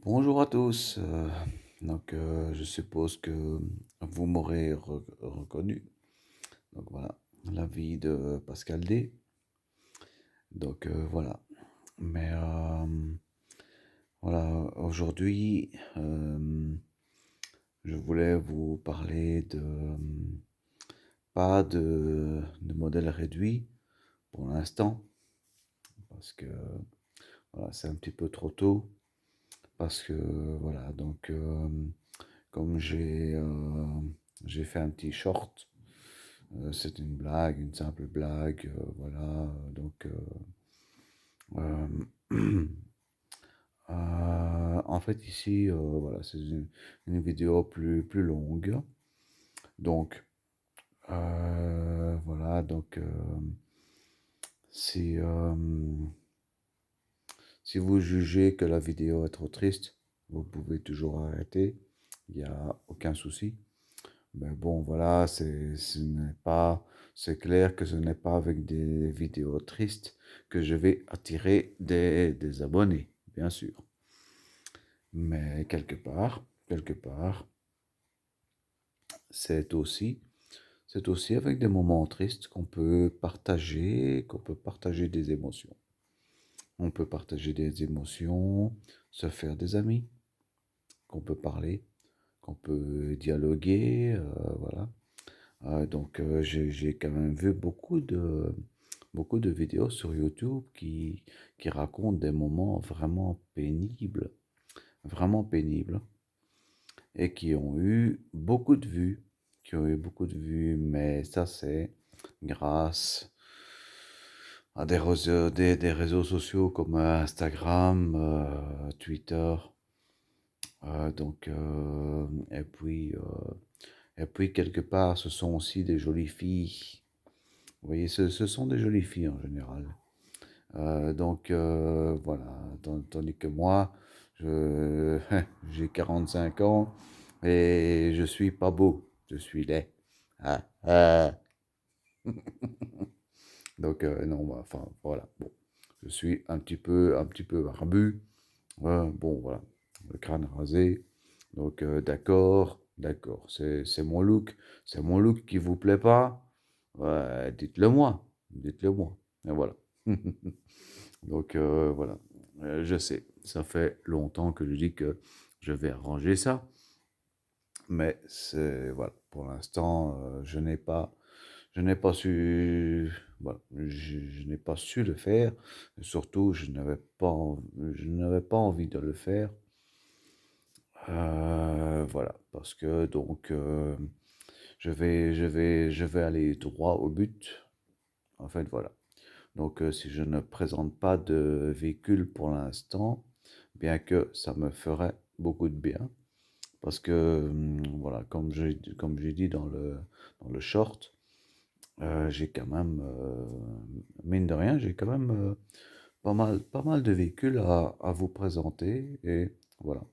Bonjour à tous. Je suppose que vous m'aurez reconnu. Donc voilà, la vie de Pascal D. Voilà. Mais voilà, aujourd'hui, je voulais vous parler pas de modèle réduit pour l'instant, parce que voilà, c'est un petit peu trop tôt. Parce que voilà, comme j'ai fait un petit short. C'est une blague, une simple blague, voilà. Euh, en fait, ici, voilà, c'est une vidéo plus longue. Donc, voilà, si, euh, si vous jugez que la vidéo est trop triste, vous pouvez toujours arrêter. Il n'y a aucun souci. Mais bon, voilà, c'est clair que ce n'est pas avec des vidéos tristes que je vais attirer des abonnés, bien sûr. Mais quelque part, c'est aussi, c'est aussi avec des moments tristes qu'on peut partager des émotions. On peut partager des émotions, se faire des amis, qu'on peut parler, qu'on peut dialoguer, voilà. J'ai quand même vu beaucoup de vidéos sur YouTube qui racontent des moments vraiment pénibles, et qui ont eu beaucoup de vues, mais ça c'est grâce à des réseaux sociaux comme Instagram, Twitter, euh, donc, euh, et puis quelque part ce sont aussi des jolies filles. Vous voyez, ce sont des jolies filles en général. Voilà, tandis que moi, je, j'ai 45 ans et je suis pas beau, je suis laid. Ah, ah. Non, bah, enfin voilà, bon, je suis un petit peu barbu. Bon, voilà, le crâne rasé. D'accord, c'est mon look qui vous plaît pas. Ouais, dites-le moi. Et voilà. Voilà. Je sais, ça fait longtemps que je dis que je vais arranger ça, mais c'est voilà, pour l'instant, je n'ai pas su, voilà, je n'ai pas su le faire. Et surtout, je n'avais pas envie de le faire. Voilà, parce que je vais aller droit au but. En fait, voilà. Si je ne présente pas de véhicule pour l'instant, bien que ça me ferait beaucoup de bien, parce que voilà, comme j'ai dit dans le short, j'ai quand même, mine de rien, j'ai quand même pas mal de véhicules à vous présenter, et voilà,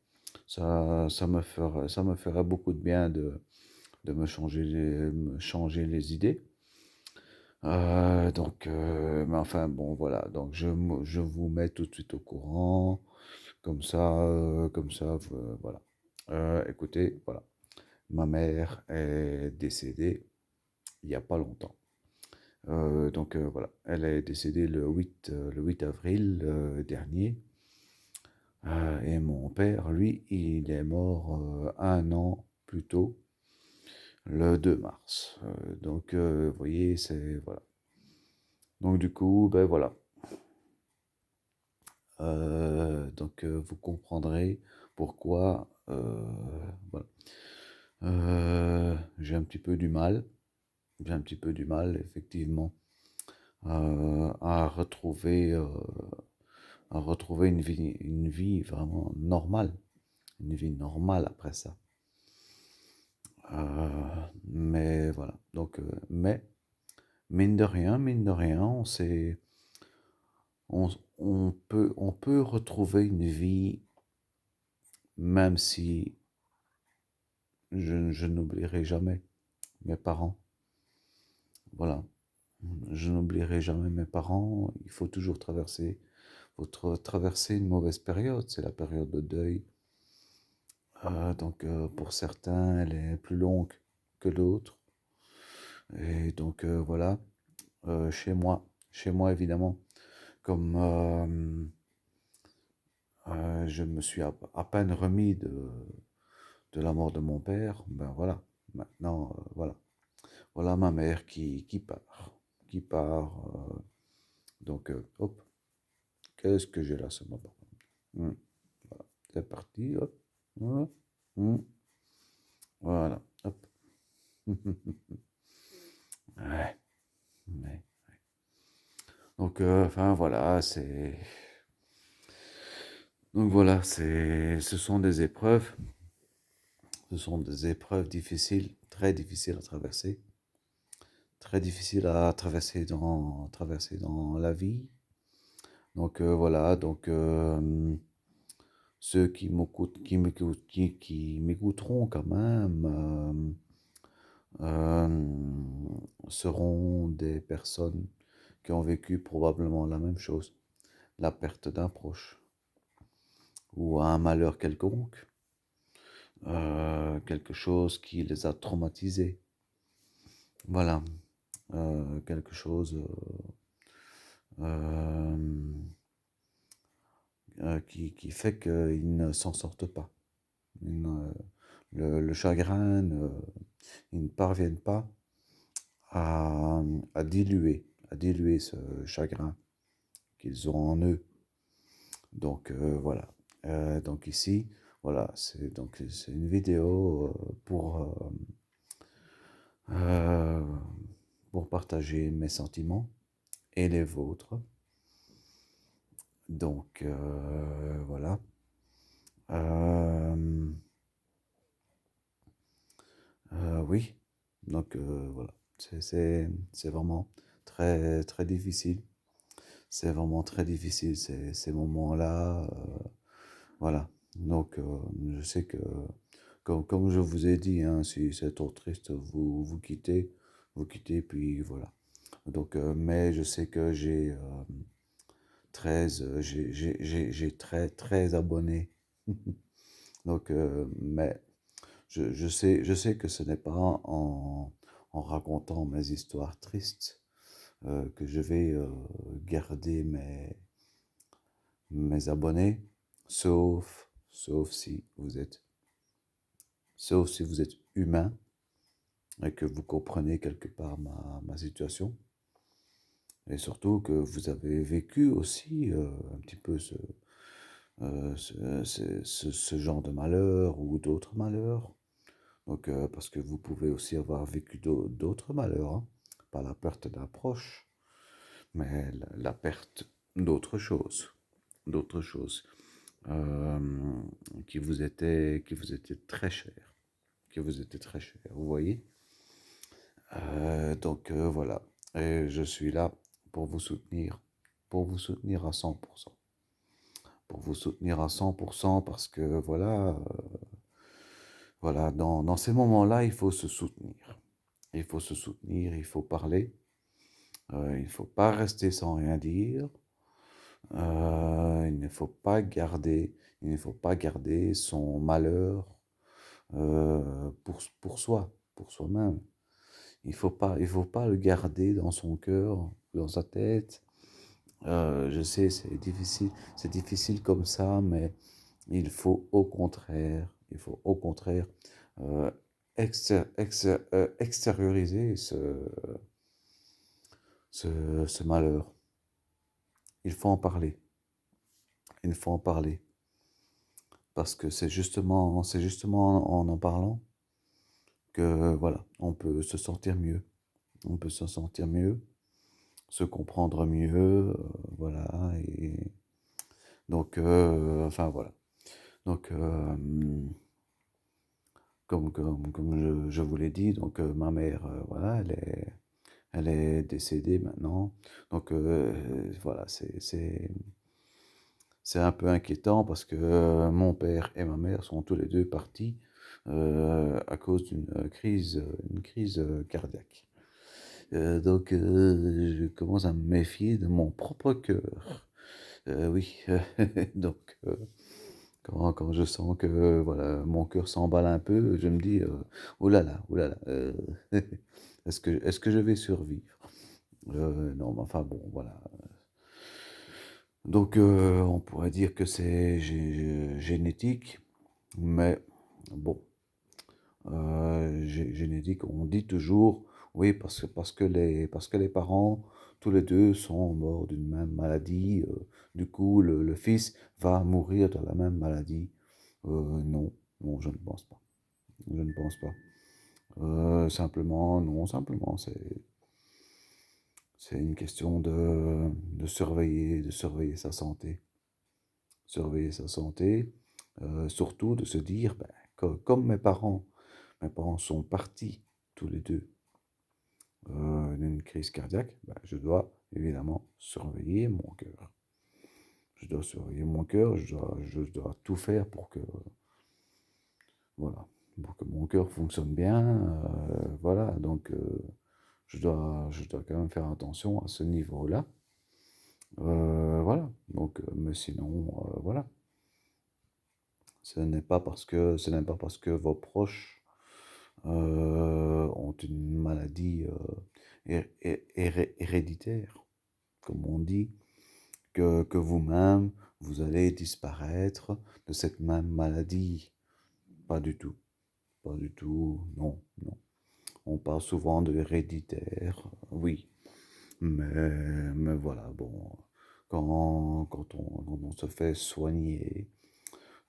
ça me ferait beaucoup de bien de me changer les idées. Mais enfin bon, voilà, je vous mets tout de suite au courant, voilà. Écoutez, voilà, ma mère est décédée il n'y a pas longtemps. Voilà, elle est décédée le 8 avril dernier. Et mon père, lui, il est mort un an plus tôt, le 2 mars. Vous voyez, c'est voilà. Donc du coup, ben voilà. Vous comprendrez pourquoi voilà. J'ai un petit peu du mal, j'ai un petit peu du mal effectivement à retrouver une vie vraiment normale, une vie normale après ça. Mais voilà, mais mine de rien, on peut retrouver une vie, même si je n'oublierai jamais mes parents. Voilà, je n'oublierai jamais mes parents. Il faut toujours traverser une mauvaise période. C'est la période de deuil. Pour certains, elle est plus longue que d'autres. Et donc, voilà. Chez moi, évidemment, comme je me suis à peine remis de la mort de mon père, ben voilà. Maintenant, voilà. Voilà ma mère qui part. Qui part. Hop. Qu'est-ce que j'ai là ce moment? Hmm, Voilà. C'est parti. Hop. Hop. Hmm, Voilà. Hop. Ouais. Ouais. Enfin voilà, ce sont des épreuves. Ce sont des épreuves difficiles, très difficiles à traverser. Très difficiles à traverser dans la vie. Voilà, ceux qui m'écouteront quand même seront des personnes qui ont vécu probablement la même chose, la perte d'un proche ou un malheur quelconque, quelque chose qui les a traumatisés. Voilà, quelque chose euh, qui fait qu'ils ne s'en sortent pas. Le chagrin, ils ne parviennent pas à, à diluer ce chagrin qu'ils ont en eux. Voilà. Donc ici, voilà, c'est une vidéo euh, pour partager mes sentiments et les vôtres. Voilà. Euh, oui. Voilà. C'est vraiment très, très difficile. C'est vraiment très difficile ces moments-là. Voilà. Je sais que, comme je vous ai dit, hein, si c'est trop triste, vous quittez, puis voilà. Mais je sais que j'ai 13, j'ai très, très abonnés. Mais je sais que ce n'est pas en racontant mes histoires tristes que je vais garder mes abonnés, sauf si vous êtes humain et que vous comprenez quelque part ma situation. Et surtout que vous avez vécu aussi un petit peu ce genre de malheur ou d'autres malheurs. Parce que vous pouvez aussi avoir vécu d'autres malheurs, hein. Pas la perte d'un proche, mais la perte d'autres choses euh, qui vous étaient très chères, vous voyez. Voilà, et je suis là pour vous soutenir, à 100%, pour vous soutenir à 100% parce que voilà, dans ces moments-là, il faut se soutenir. Il faut se soutenir, il faut parler. Il ne faut pas rester sans rien dire. Il ne faut pas garder son malheur pour soi, pour soi-même. Il faut pas le garder dans son cœur, dans sa tête. Je sais, c'est difficile comme ça, mais il faut au contraire euh, extérioriser ce malheur. Il faut en parler. Il faut en parler. Parce que c'est justement en parlant que, voilà, on peut se sentir mieux. On peut se sentir mieux, se comprendre mieux, voilà. Et enfin, voilà. Donc, comme je vous l'ai dit, ma mère, voilà, elle est décédée maintenant. Voilà, c'est un peu inquiétant parce que mon père et ma mère sont tous les deux partis à cause une crise cardiaque. Je commence à me méfier de mon propre cœur. Oui, donc Quand je sens que voilà, mon cœur s'emballe un peu, je me dis oh là là, est-ce que je vais survivre? Non, mais enfin bon, voilà. Donc, on pourrait dire que c'est génétique, mais bon, génétique, on dit toujours, oui, parce que les parents, tous les deux, sont morts d'une même maladie. Du coup, le fils va mourir de la même maladie. Non, non, je ne pense pas. Je ne pense pas. Simplement, non, simplement, c'est une question de surveiller sa santé. Surveiller sa santé, surtout de se dire, ben, comme mes parents sont partis tous les deux d'une crise cardiaque, ben, je dois évidemment surveiller mon cœur. Je dois surveiller mon cœur, je dois tout faire pour que, voilà, pour que mon cœur fonctionne bien. Voilà, donc je dois quand même faire attention à ce niveau-là. Voilà, donc, mais sinon, voilà. Ce n'est pas parce que vos proches ont une maladie héréditaire, comme on dit, que vous-même, vous allez disparaître de cette même maladie. Pas du tout, pas du tout, non, non. On parle souvent de héréditaire, oui, mais voilà, bon, quand on se fait soigner,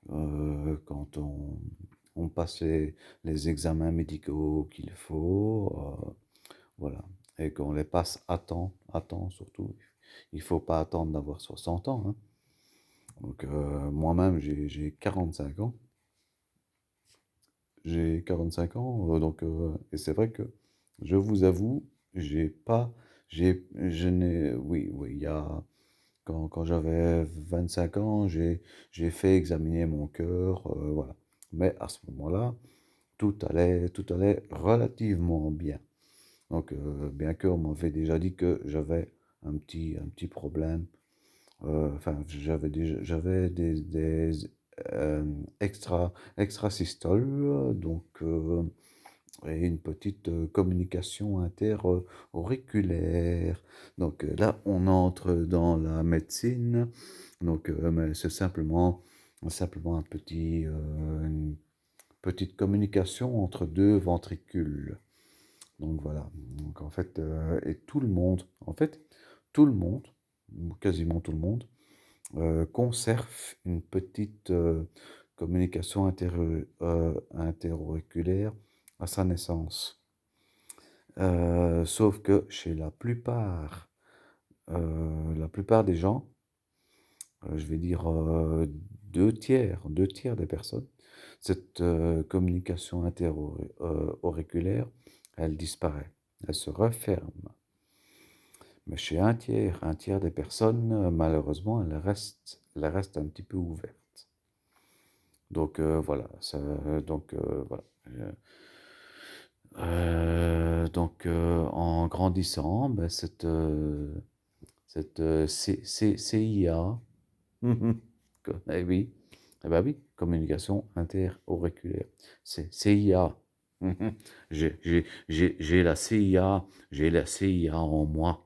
quand on passe les examens médicaux qu'il faut, voilà, et qu'on les passe à temps surtout. Il faut pas attendre d'avoir 60 ans, hein. Donc, moi-même, j'ai 45 ans. J'ai 45 ans, donc, et c'est vrai que je vous avoue, j'ai pas, je n'ai, oui, oui, il y a, quand j'avais 25 ans, j'ai fait examiner mon cœur, voilà. Mais à ce moment-là, tout allait relativement bien. Donc, bien qu'on m'avait déjà dit que j'avais un petit problème, enfin, j'avais euh, extrasystoles, donc, et une petite communication interauriculaire. Donc, là, on entre dans la médecine. Donc, mais c'est simplement une petite communication entre deux ventricules. Donc voilà. Donc en fait, et tout le monde, en fait, tout le monde, ou quasiment tout le monde, conserve une petite communication interauriculaire à sa naissance. Sauf que chez la plupart des gens, je vais dire deux tiers des personnes, cette communication interauriculaire, elle disparaît, elle se referme. Mais chez un tiers des personnes, malheureusement, elle reste un petit peu ouverte. Donc voilà, donc voilà. Donc en grandissant, ben, cette CIA, eh oui, eh ben oui, communication interauriculaire, c'est CIA. J'ai la CIA, j'ai la CIA en moi.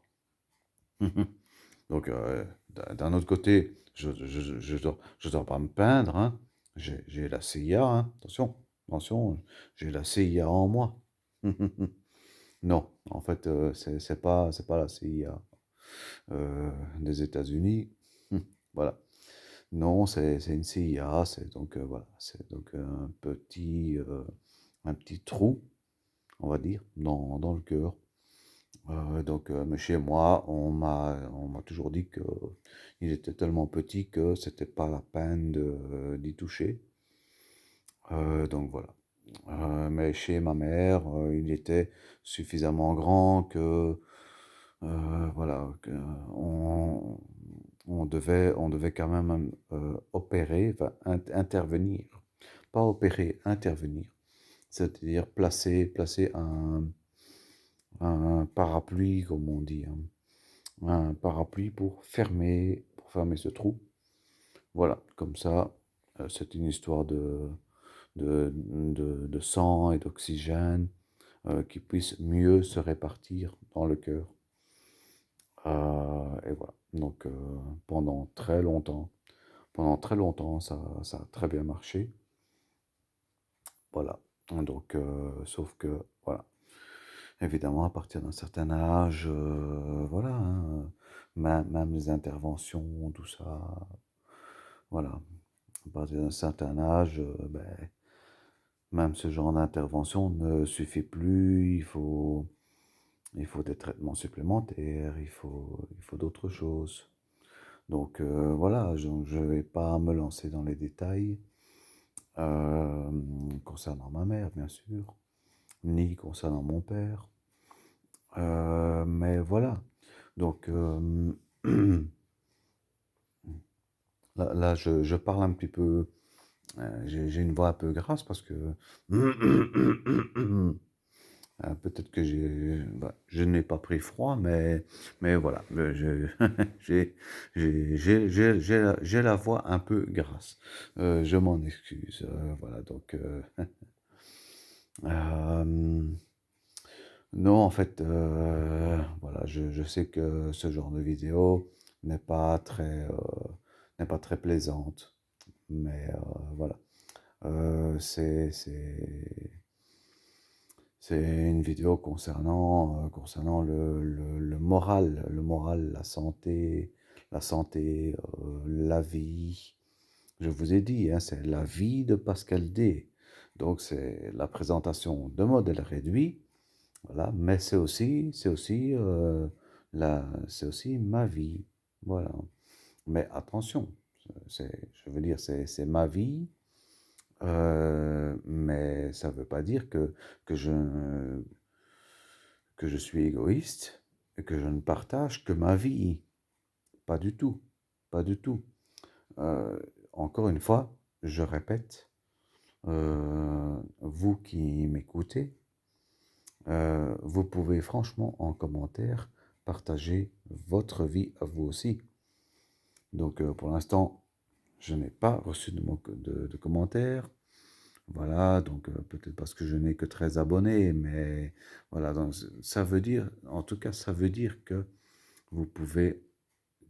Donc, d'un autre côté, je dois pas me plaindre, hein. J'ai la CIA, hein. Attention, attention, j'ai la CIA en moi. Non, en fait, c'est pas la CIA des États-Unis. Voilà. Non, c'est une CIA, c'est donc, voilà, c'est donc un petit trou, on va dire, dans le cœur. Donc, mais chez moi, on m'a toujours dit que il était tellement petit que c'était pas la peine d'y toucher. Donc voilà. Mais chez ma mère, il était suffisamment grand que, voilà, on devait quand même opérer, enfin, intervenir. Pas opérer, intervenir. C'est-à-dire placer un parapluie, comme on dit, hein. Un parapluie pour fermer ce trou. Voilà, comme ça, c'est une histoire de sang et d'oxygène qui puisse mieux se répartir dans le cœur. Et voilà. Donc, pendant très longtemps, ça a très bien marché. Voilà. Donc, sauf que, voilà. Évidemment, à partir d'un certain âge, voilà, hein, même les interventions, tout ça, voilà. À partir d'un certain âge, ben, même ce genre d'intervention ne suffit plus. Il faut des traitements supplémentaires, il faut d'autres choses. Donc voilà, je ne vais pas me lancer dans les détails euh, concernant ma mère, bien sûr, ni concernant mon père. Mais voilà. Donc là, je parle un petit peu. J'ai une voix un peu grasse parce que peut-être que je n'ai pas pris froid, mais voilà, j'ai j'ai la voix un peu grasse. Je m'en excuse. Voilà, donc euh, non, en fait, voilà, je sais que ce genre de vidéo n'est pas très n'est pas très plaisante, mais voilà. C'est une vidéo concernant le moral, la santé, la vie. Je vous ai dit, hein, c'est la vie de Pascal D. Donc c'est la présentation de modèles réduits, voilà, mais c'est aussi ma vie, voilà. Mais attention, je veux dire, c'est ma vie, mais ça ne veut pas dire que je, que je suis égoïste et que je ne partage que ma vie. Pas du tout. Pas du tout. Euh, Encore une fois, je répète, vous qui m'écoutez, vous pouvez franchement en commentaire partager votre vie à vous aussi. Donc pour l'instant, je n'ai pas reçu de commentaires. Voilà, donc peut-être parce que je n'ai que 13 abonnés, mais voilà, donc ça veut dire, en tout cas, ça veut dire que vous pouvez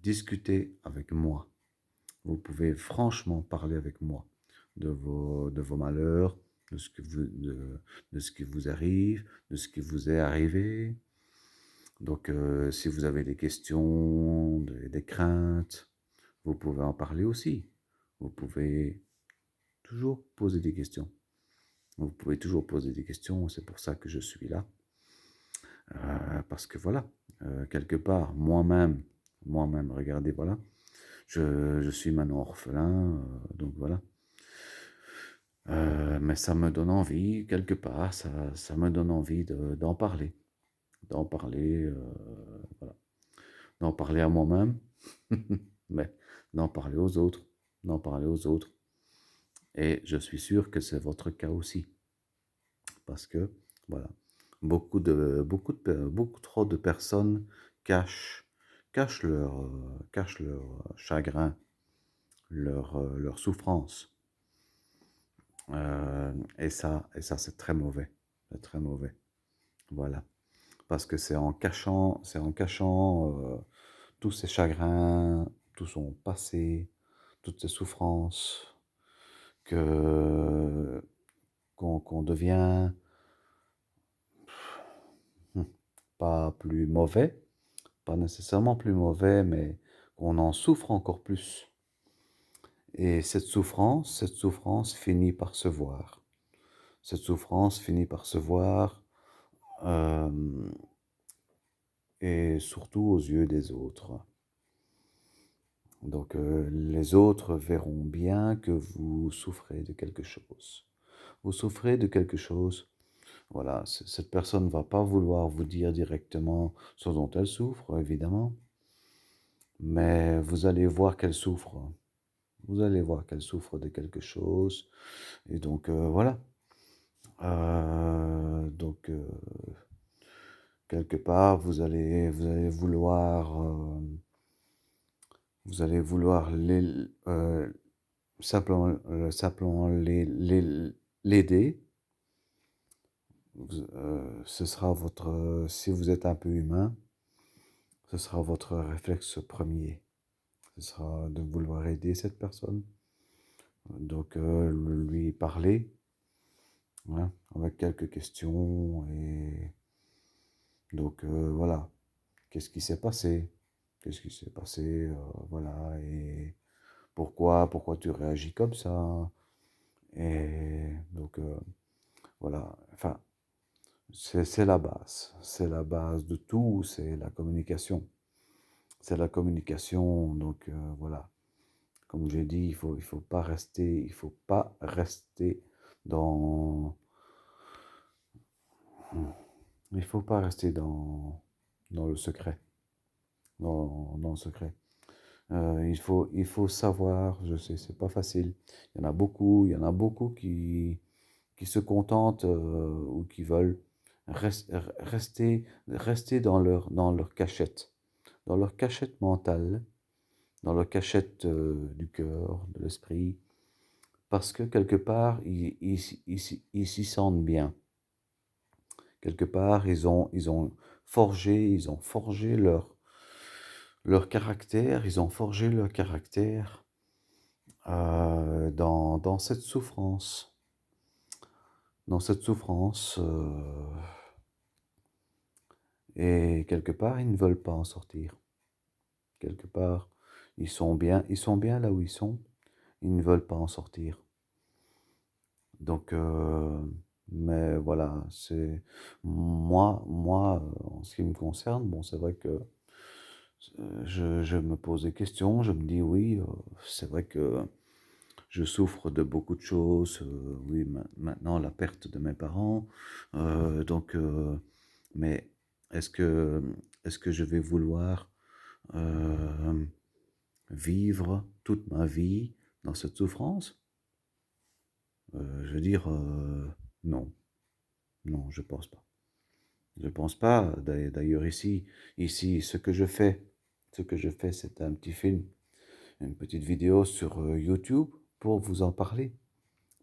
discuter avec moi. Vous pouvez franchement parler avec moi de vos malheurs, de ce qui vous arrive, de ce qui vous est arrivé. Donc, si vous avez des questions, des craintes, vous pouvez en parler aussi. Vous pouvez toujours poser des questions. Vous pouvez toujours poser des questions, c'est pour ça que je suis là. Parce que voilà, quelque part, moi-même, regardez, voilà, je suis maintenant orphelin, donc voilà. Mais ça me donne envie, quelque part, ça me donne envie d'en parler, voilà, d'en parler à moi-même, mais d'en parler aux autres, d'en parler aux autres. Et je suis sûr que c'est votre cas aussi, parce que, voilà, beaucoup trop de personnes cachent leur chagrin, leur souffrance. Et ça, c'est très mauvais. C'est très mauvais. Voilà. Parce que c'est en cachant tous ces chagrins, tout son passé, toutes ces souffrances, que qu'on devient hmm, pas plus mauvais, pas nécessairement plus mauvais, mais qu'on en souffre encore plus. Et cette souffrance finit par se voir. Cette souffrance finit par se voir, euh, et surtout aux yeux des autres. Donc les autres verront bien que vous souffrez de quelque chose. Vous souffrez de quelque chose. Voilà, cette personne ne va pas vouloir vous dire directement ce dont elle souffre, évidemment, mais vous allez voir qu'elle souffre. Vous allez voir qu'elle souffre de quelque chose. Et donc voilà. Donc quelque part, vous allez vouloir simplement l'aider. Ce sera si vous êtes un peu humain, ce sera votre réflexe premier. Ce sera de vouloir aider cette personne. Donc, lui parler, hein, avec quelques questions. Et donc, voilà. Qu'est-ce qui s'est passé? Qu'est-ce qui s'est passé? Voilà. Et pourquoi tu réagis comme ça? Et donc, voilà. Enfin, c'est la base. C'est la base de tout. C'est la communication. C'est la communication. Donc, voilà. Comme j'ai dit, il faut pas rester dans, il faut pas rester dans le secret, dans le secret. Il faut savoir, je sais, c'est pas facile. Il y en a beaucoup qui se contentent ou qui veulent rester dans leur cachette mentale, dans leur cachette du cœur, de l'esprit, parce que quelque part, ils s'y sentent bien. Quelque part, ils ont forgé leur caractère, ils ont forgé leur caractère dans cette souffrance. Dans cette souffrance, et quelque part, ils ne veulent pas en sortir. Quelque part, ils sont bien là où ils sont, ils ne veulent pas en sortir. Donc, mais voilà, c'est moi, en ce qui me concerne, bon, c'est vrai que je me pose des questions, je me dis oui, c'est vrai que je souffre de beaucoup de choses, oui, maintenant la perte de mes parents, donc, mais est-ce que, est-ce que je vais vouloir euh, vivre toute ma vie dans cette souffrance? Je veux dire, non, non, je pense pas. Je pense pas. D'ailleurs, ici, ce que je fais, c'est un petit film, une petite vidéo sur YouTube pour vous en parler,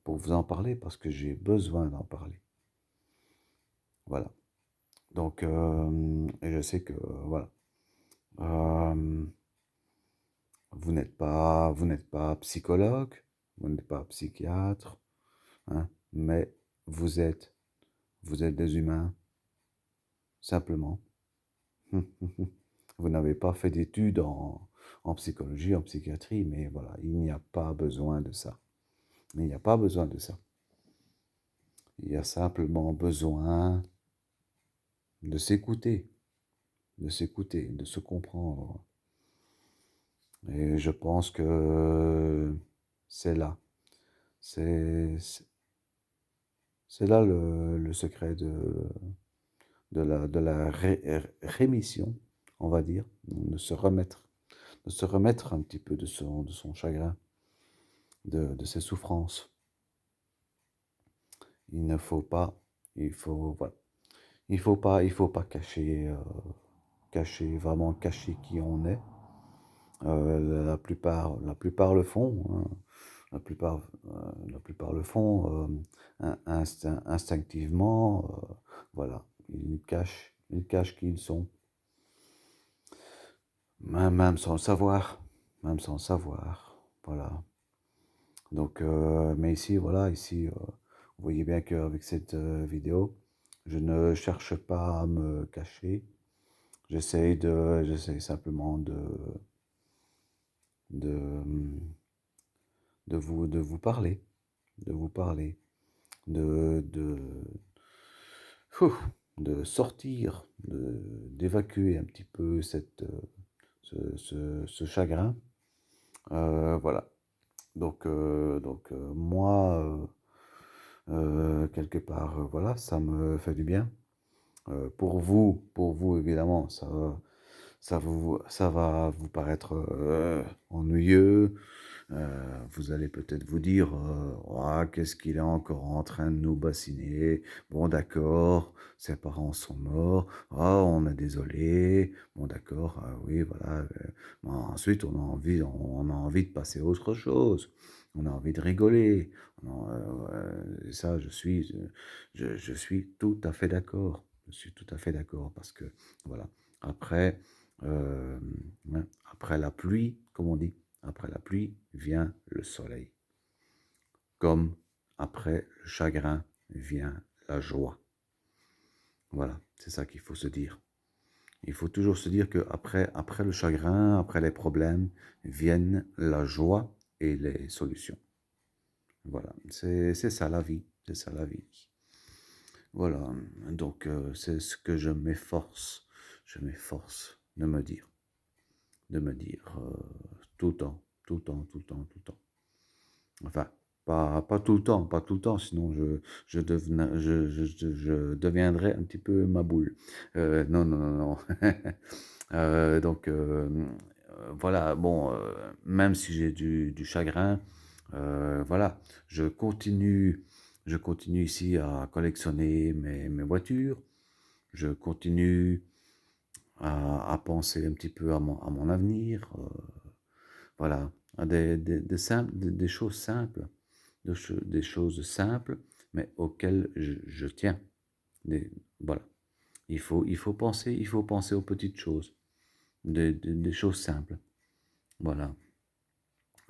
parce que j'ai besoin d'en parler. Voilà. Donc, et je sais que, voilà, euh, vous n'êtes pas psychologue, vous n'êtes pas psychiatre, hein, mais vous êtes, vous êtes des humains, simplement. Vous n'avez pas fait d'études en psychologie, en psychiatrie, mais voilà, il n'y a pas besoin de ça. Il n'y a pas besoin de ça. Il y a simplement besoin de s'écouter, de se comprendre. Et je pense que c'est là. C'est, c'est c'est là le secret de la rémission, on va dire, de se remettre un petit peu de son chagrin, de ses souffrances. Il ne faut pas, il faut, voilà, il faut pas vraiment cacher qui on est. La plupart le font, hein. La plupart le font instinctivement. Voilà, ils cachent qui ils sont, même sans le savoir, même sans le savoir. Voilà. Donc, mais ici, voilà, ici, vous voyez bien qu'avec cette vidéo, je ne cherche pas à me cacher. J'essaye simplement de, de vous parler, de vous parler, de, ouf, de sortir, d'évacuer un petit peu ce chagrin. Voilà. Donc, moi, quelque part, voilà, ça me fait du bien. Pour vous évidemment, ça va vous paraître ennuyeux. Vous allez peut-être vous dire, ah, qu'est-ce qu'il est encore en train de nous bassiner? Bon, d'accord, ses parents sont morts. Ah, on est désolé. Bon, d'accord, oui, voilà. Bon, ensuite, on a envie de passer à autre chose. on a envie de rigoler. Ça, je suis tout à fait d'accord. Je suis tout à fait d'accord parce que, voilà, après, euh, hein, après la pluie, comme on dit, après la pluie vient le soleil. Comme après le chagrin vient la joie. Voilà, c'est ça qu'il faut se dire. Il faut toujours se dire que après le chagrin, après les problèmes, viennent la joie et les solutions. Voilà, c'est ça la vie, c'est ça la vie. Voilà, donc c'est ce que je m'efforce de me dire tout le temps, tout le temps, tout le temps, tout le temps. Enfin, pas tout le temps, pas tout le temps, sinon je deviendrais un petit peu ma boule. Non, non, non, non. Donc, voilà, bon, même si j'ai du chagrin, voilà, je continue ici à collectionner mes voitures, je continue à penser un petit peu à mon avenir, voilà, à des choses simples, des choses simples, mais auxquelles je tiens. Voilà, il faut penser aux petites choses, des choses simples, voilà.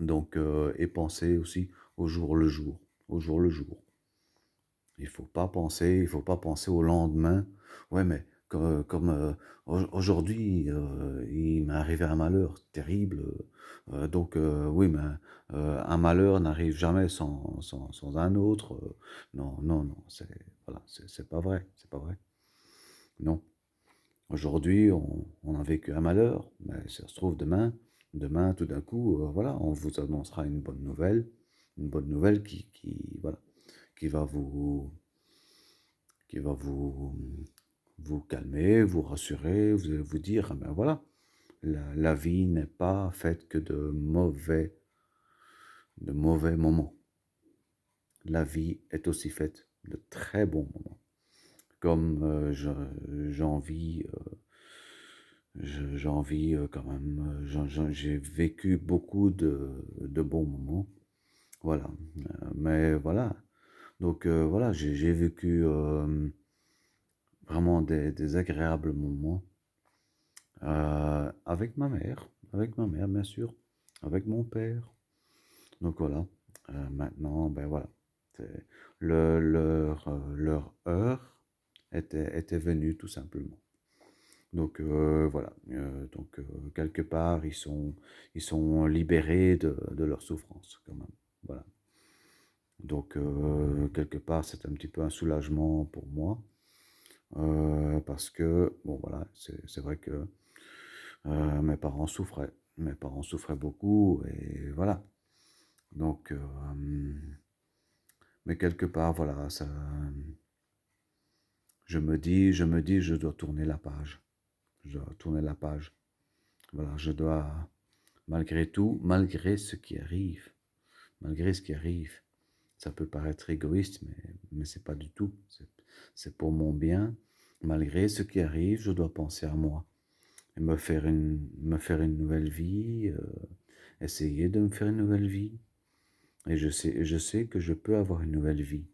Donc, et penser aussi au jour le jour, au jour le jour. Il faut pas penser au lendemain. Ouais, mais comme aujourd'hui, il m'est arrivé un malheur terrible. Donc, oui, mais un malheur n'arrive jamais sans un autre. Non, non, non, voilà, c'est pas vrai, c'est pas vrai. Non. Aujourd'hui, on a vécu un malheur, mais ça se trouve demain, tout d'un coup, voilà, on vous annoncera une bonne nouvelle voilà, qui va vous, qui va vous calmer, vous rassurer, vous dire, ah ben voilà, la vie n'est pas faite que de mauvais moments. La vie est aussi faite de très bons moments. Comme j'en vis j'en vis quand même, j'ai vécu beaucoup de bons moments, voilà. Mais voilà, donc voilà, j'ai vécu vraiment des agréables moments avec ma mère bien sûr, avec mon père. Donc voilà, maintenant, ben voilà, leur heure était venue tout simplement. Donc voilà, donc quelque part, ils sont libérés de leur souffrance quand même. Voilà. Donc quelque part, c'est un petit peu un soulagement pour moi parce que, bon voilà, c'est vrai que mes parents souffraient beaucoup et voilà. Donc, mais quelque part, voilà, ça, je dois tourner la page. Je dois tourner la page. Voilà, je dois, malgré tout, malgré ce qui arrive, ça peut paraître égoïste, mais c'est pas du tout. C'est pour mon bien. Malgré ce qui arrive, je dois penser à moi et me faire une nouvelle vie, essayer de me faire une nouvelle vie. Et je sais que je peux avoir une nouvelle vie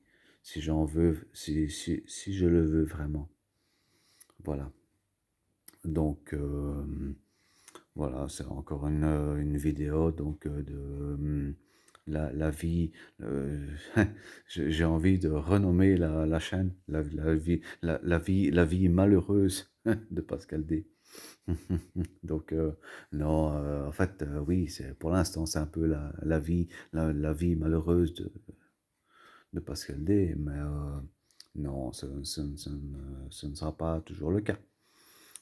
si j'en veux, si je le veux vraiment. Voilà. Donc, voilà, c'est encore une vidéo donc la vie. euh, j'ai envie de renommer la chaîne la vie malheureuse de Pascal D. Donc non, en fait, oui, c'est pour l'instant c'est un peu la vie malheureuse de Pascal D. Mais non, ce ne sera pas toujours le cas.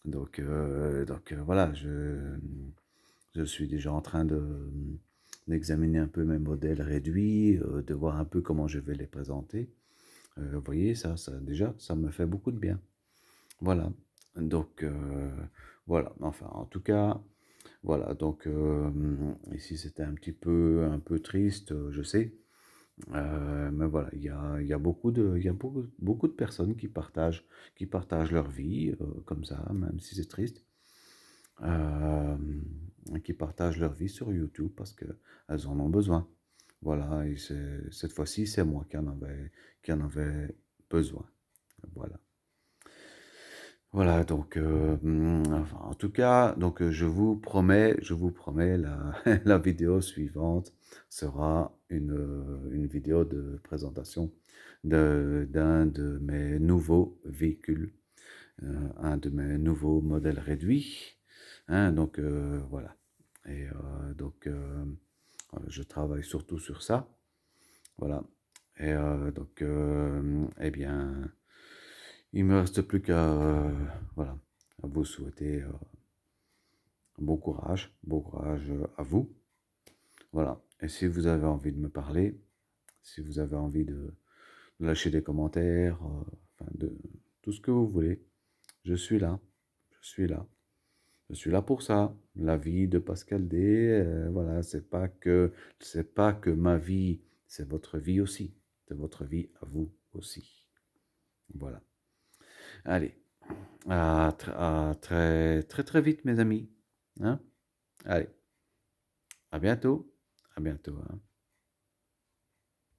Donc voilà, je suis déjà en train d'examiner un peu mes modèles réduits, de voir un peu comment je vais les présenter. Vous voyez, déjà, ça me fait beaucoup de bien. Voilà. Donc, voilà. Enfin, en tout cas, voilà. Donc, ici, c'était un peu triste, je sais. Mais voilà, il y a beaucoup de personnes qui partagent leur vie, comme ça, même si c'est triste. euh, qui partagent leur vie sur YouTube parce qu'elles en ont besoin. Voilà, et cette fois-ci, c'est moi qui en avais besoin. Voilà. Voilà, donc, enfin, en tout cas, donc, je vous promets, la, la vidéo suivante sera une vidéo de présentation d'un de mes nouveaux véhicules, un de mes nouveaux modèles réduits. Hein, donc, voilà. Et donc, je travaille surtout sur ça. Voilà. Et donc, eh bien, il me reste plus qu'à voilà, à vous souhaiter bon courage à vous. Voilà. Et si vous avez envie de me parler, si vous avez envie de lâcher des commentaires, enfin de tout ce que vous voulez, je suis là. Je suis là. Je suis là pour ça. La vie de Pascal D, voilà, c'est pas que ma vie, c'est votre vie aussi. C'est votre vie à vous aussi. Voilà. Allez, à très très très vite, mes amis. Hein? Allez, à bientôt. À bientôt, hein.